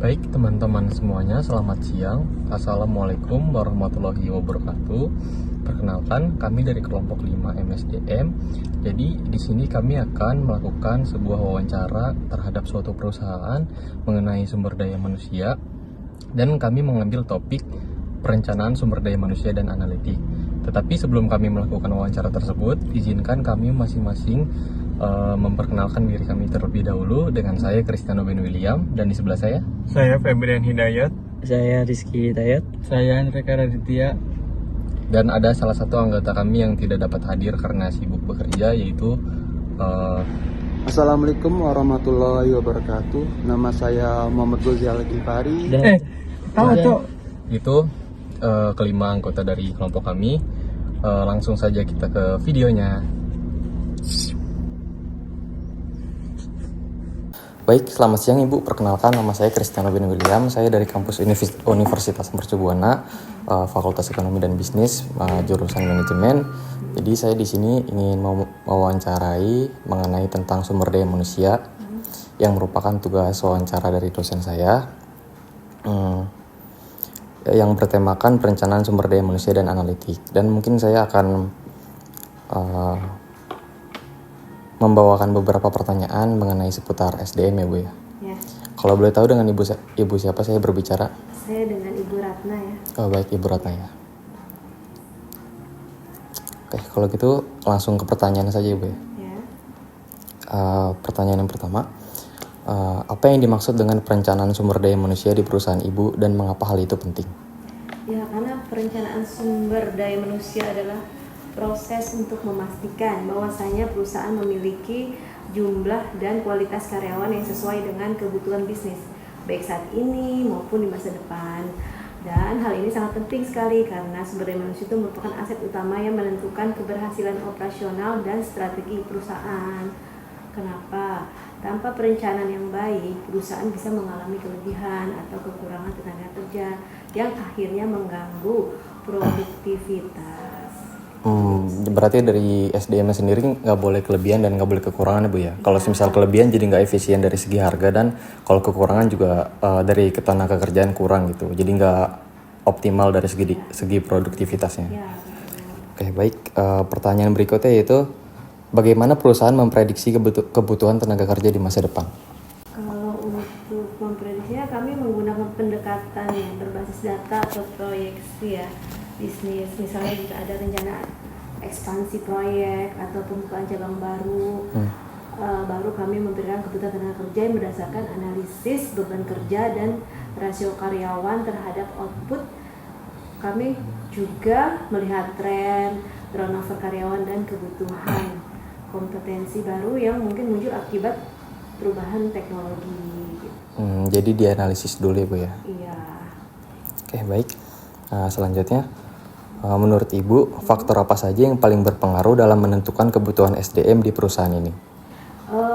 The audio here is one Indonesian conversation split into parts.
Baik teman-teman semuanya, selamat siang. Assalamualaikum warahmatullahi wabarakatuh. Perkenalkan, kami dari kelompok 5 MSDM. Jadi di sini kami akan melakukan sebuah wawancara terhadap suatu perusahaan mengenai sumber daya manusia, dan kami mengambil topik perencanaan sumber daya manusia dan analitik. Tetapi sebelum kami melakukan wawancara tersebut, izinkan kami masing-masing memperkenalkan diri kami terlebih dahulu. Dengan saya Cristiano Ben William, dan di sebelah saya Febrian Hidayat. Saya Rizky Hidayat. Saya Andreka Raditya. Dan ada salah satu anggota kami yang tidak dapat hadir karena sibuk bekerja, yaitu Assalamualaikum warahmatullahi wabarakatuh. Nama saya Muhammad Gozal Gifari. itu kelima anggota dari kelompok kami. Langsung saja kita ke videonya. Baik, selamat siang Ibu. Perkenalkan, nama saya Cristiano Ben William. Saya dari kampus Universitas Mercubuana, Fakultas Ekonomi dan Bisnis, jurusan Manajemen. Jadi saya di sini ingin mewawancarai mengenai tentang sumber daya manusia, yang merupakan tugas wawancara dari dosen saya, yang bertemakan perencanaan sumber daya manusia dan analitik. Dan mungkin saya akan membawakan beberapa pertanyaan mengenai seputar SDM ya Bu ya. Ya, Kalau boleh tahu, dengan ibu siapa saya berbicara? saya dengan Ibu Ratna ya. Oh baik, Ibu Ratna ya. Oke, kalau gitu langsung ke pertanyaan saja Ibu ya. Ya, Pertanyaan yang pertama, apa yang dimaksud dengan perencanaan sumber daya manusia di perusahaan Ibu, dan mengapa hal itu penting? ya karena perencanaan sumber daya manusia adalah proses untuk memastikan bahwasanya perusahaan memiliki jumlah dan kualitas karyawan yang sesuai dengan kebutuhan bisnis, baik saat ini maupun di masa depan. Dan hal ini sangat penting sekali karena sumber daya manusia itu merupakan aset utama yang menentukan keberhasilan operasional dan strategi perusahaan. Kenapa? Tanpa perencanaan yang baik, perusahaan bisa mengalami kelebihan atau kekurangan tenaga kerja yang akhirnya mengganggu produktivitas. Berarti dari SDM sendiri nggak boleh kelebihan dan nggak boleh kekurangan ya Bu ya. Kalau misal kelebihan jadi nggak efisien dari segi harga, dan kalau kekurangan juga dari tenaga kerjaan kurang gitu. Jadi nggak optimal dari segi produktivitasnya. Ya, Oke baik, pertanyaan berikutnya yaitu bagaimana perusahaan memprediksi kebutuhan tenaga kerja di masa depan? kalau untuk memprediksinya kami menggunakan pendekatan yang berbasis data atau proyeksi ya bisnis. Misalnya jika ada rencana ekspansi proyek atau pembukaan cabang baru, baru kami memberikan kebutuhan tenaga kerja yang berdasarkan analisis beban kerja dan rasio karyawan terhadap output. Kami juga melihat tren turnover karyawan dan kebutuhan kompetensi baru yang mungkin muncul akibat perubahan teknologi. Jadi dianalisis dulu ya Bu ya. Iya. Oke baik, selanjutnya menurut Ibu, faktor apa saja yang paling berpengaruh dalam menentukan kebutuhan SDM di perusahaan ini?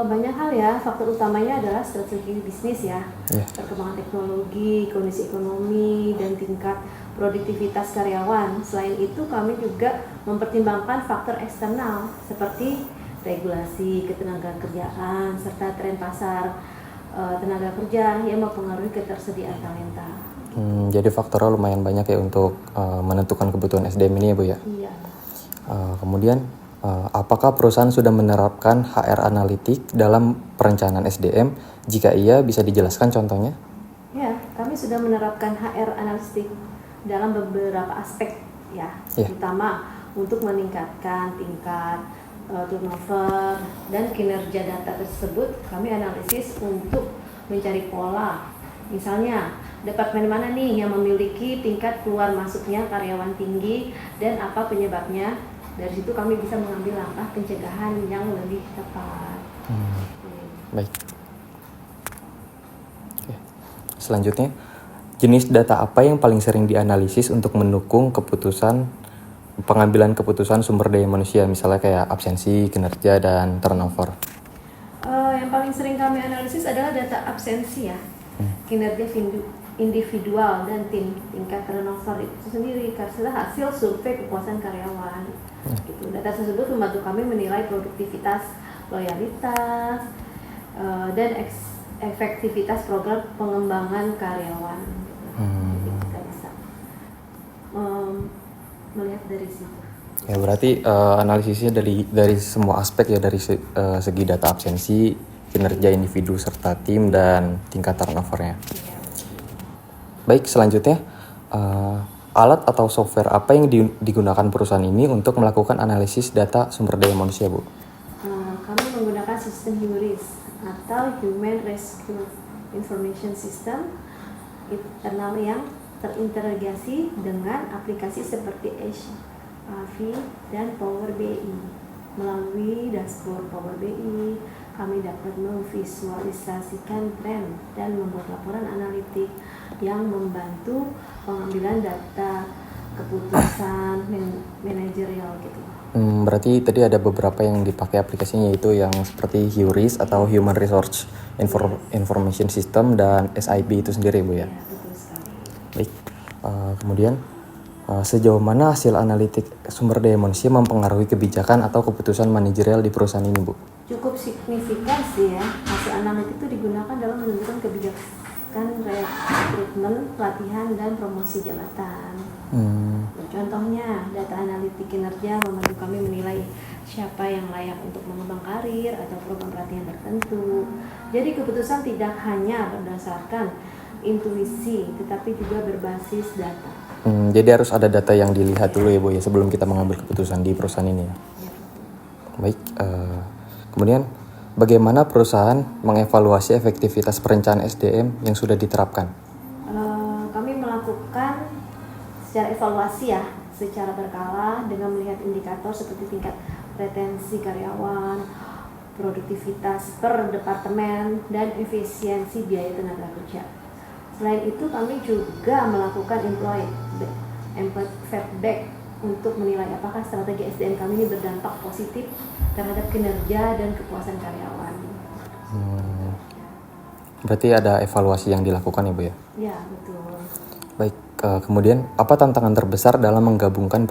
Banyak hal ya, faktor utamanya adalah strategi bisnis ya, Ya. perkembangan teknologi, kondisi ekonomi, dan tingkat produktivitas karyawan. Selain itu kami juga mempertimbangkan faktor eksternal seperti regulasi ketenagakerjaan serta tren pasar tenaga kerja yang mempengaruhi ketersediaan talenta. Jadi faktornya lumayan banyak ya untuk menentukan kebutuhan SDM ini ya Bu ya. Iya. Kemudian apakah perusahaan sudah menerapkan HR analitik dalam perencanaan SDM? Jika iya, bisa dijelaskan contohnya? Ya, kami sudah menerapkan HR analitik dalam beberapa aspek ya, terutama untuk meningkatkan tingkat turnover dan kinerja data tersebut. Kami analisis untuk mencari pola. Misalnya, departemen mana nih yang memiliki tingkat keluar masuknya karyawan tinggi dan apa penyebabnya. Dari situ kami bisa mengambil langkah pencegahan yang lebih tepat. Baik. Oke. Selanjutnya, jenis data apa yang paling sering dianalisis untuk mendukung pengambilan keputusan sumber daya manusia, misalnya kayak absensi, kinerja, dan turnover? Yang paling sering kami analisis adalah data absensi ya, kinerja individual dan tim, tingkat turnover itu sendiri karena hasil survei kepuasan karyawan. Gitu. Data tersebut membantu kami menilai produktivitas, loyalitas, dan efektivitas program pengembangan karyawan. Jadi kita bisa melihat dari situ. Ya berarti analisisnya dari semua aspek ya, dari segi data absensi, kinerja individu serta tim, dan tingkat turnovernya. Ya. Baik, selanjutnya alat atau software apa yang digunakan perusahaan ini untuk melakukan analisis data sumber daya manusia, Bu? Kami menggunakan sistem HURIS atau Human Resource Information System internal yang terintegrasi dengan aplikasi seperti HRV dan Power BI. Melalui dashboard Power BI, kami dapat memvisualisasikan tren dan membuat laporan analitik yang membantu pengambilan data keputusan manajerial gitu. Berarti tadi ada beberapa yang dipakai aplikasinya, yaitu yang seperti HURIS atau Human Resource Information System dan SIP itu sendiri, Bu ya? Ya, betul sekali. Baik, kemudian sejauh mana hasil analitik sumber daya manusia mempengaruhi kebijakan atau keputusan manajerial di perusahaan ini, Bu? Cukup signifikan sih ya, hasil analitik itu digunakan dalam menentukan kebijakan rekrutmen, pelatihan, dan promosi jabatan. Contohnya, data analitik kinerja membantu kami menilai siapa yang layak untuk mengembang karir atau program pelatihan tertentu. Jadi keputusan tidak hanya berdasarkan intuisi, tetapi juga berbasis data. Jadi harus ada data yang dilihat dulu ya, Bu ya, sebelum kita mengambil keputusan di perusahaan ini ya. Baik, kemudian bagaimana perusahaan mengevaluasi efektivitas perencanaan SDM yang sudah diterapkan? Kami melakukan secara evaluasi ya, secara berkala dengan melihat indikator seperti tingkat retensi karyawan, produktivitas per departemen, dan efisiensi biaya tenaga kerja. Selain itu, kami juga melakukan employee feedback untuk menilai apakah strategi SDM kami ini berdampak positif terhadap kinerja dan kepuasan karyawan. Berarti ada evaluasi yang dilakukan ya, Bu ya? Ya, betul. Baik, kemudian apa tantangan terbesar dalam menggabungkan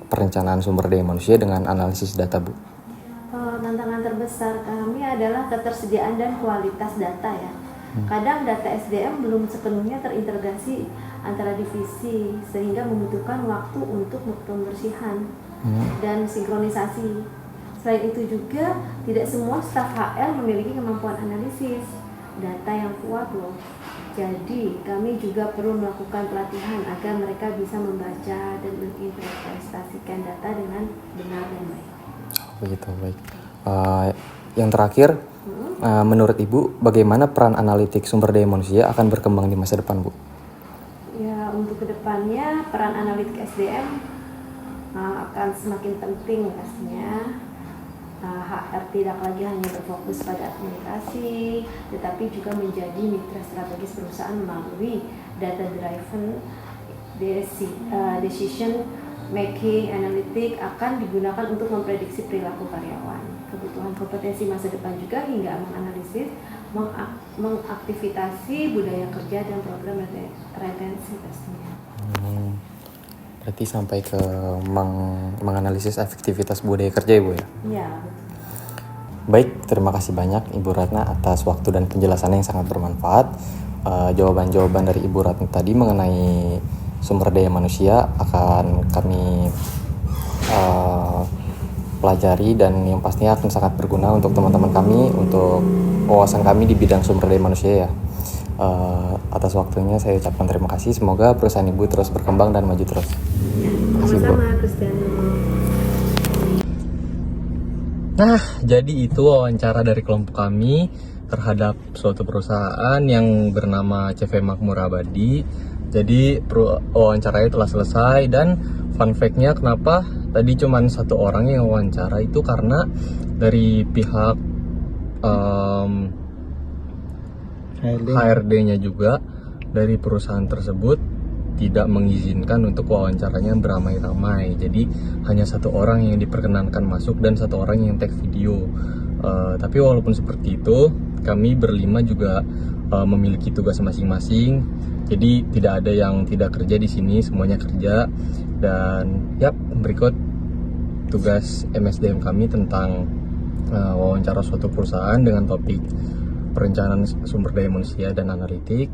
perencanaan sumber daya manusia dengan analisis data, Bu? Tantangan terbesar kami adalah ketersediaan dan kualitas data ya. Kadang data SDM belum sepenuhnya terintegrasi antara divisi sehingga membutuhkan waktu untuk pembersihan dan sinkronisasi. Selain itu juga tidak semua staf HR memiliki kemampuan analisis data yang kuat loh. Jadi kami juga perlu melakukan pelatihan agar mereka bisa membaca dan menginterpretasikan data dengan benar dan baik. Begitu, baik. Yang terakhir, menurut Ibu, bagaimana peran analitik sumber daya manusia akan berkembang di masa depan, Bu? Ya, untuk kedepannya peran analitik SDM akan semakin penting pastinya. HR tidak lagi hanya berfokus pada komunikasi, tetapi juga menjadi mitra strategis perusahaan melalui data-driven decision making analytic akan digunakan untuk memprediksi perilaku karyawan, kebutuhan kompetensi masa depan juga hingga menganalisis, mengaktifitasi budaya kerja dan program retensi pastinya. Berarti sampai ke menganalisis efektivitas budaya kerja ya, Bu ya? Iya. Baik, terima kasih banyak Ibu Ratna atas waktu dan penjelasannya yang sangat bermanfaat. Jawaban-jawaban dari Ibu Ratna tadi mengenai sumber daya manusia akan kami pelajari dan yang pastinya akan sangat berguna untuk teman-teman kami, untuk wawasan kami di bidang sumber daya manusia ya. Atas waktunya saya ucapkan terima kasih. Semoga perusahaan Ibu terus berkembang dan maju terus. Sama-sama, Kristiano. Nah, jadi itu wawancara dari kelompok kami terhadap suatu perusahaan yang bernama CV Makmur Abadi. Jadi wawancaranya telah selesai, dan fun fact-nya kenapa tadi cuma satu orang yang wawancara itu karena dari pihak HRD-nya juga dari perusahaan tersebut tidak mengizinkan untuk wawancaranya beramai-ramai. Jadi hanya satu orang yang diperkenankan masuk dan satu orang yang take video. Tapi walaupun seperti itu, kami berlima juga memiliki tugas masing-masing. Jadi tidak ada yang tidak kerja di sini, semuanya kerja. Dan berikut tugas MSDM kami tentang wawancara suatu perusahaan dengan topik perencanaan sumber daya manusia dan analitik.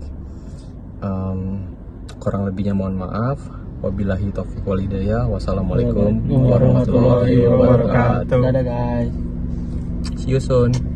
Kurang lebihnya mohon maaf. Wabillahi taufiq wal hidayah. Wassalamualaikum warahmatullahi wabarakatuh. wabarakatuh. Dadah guys. See you soon.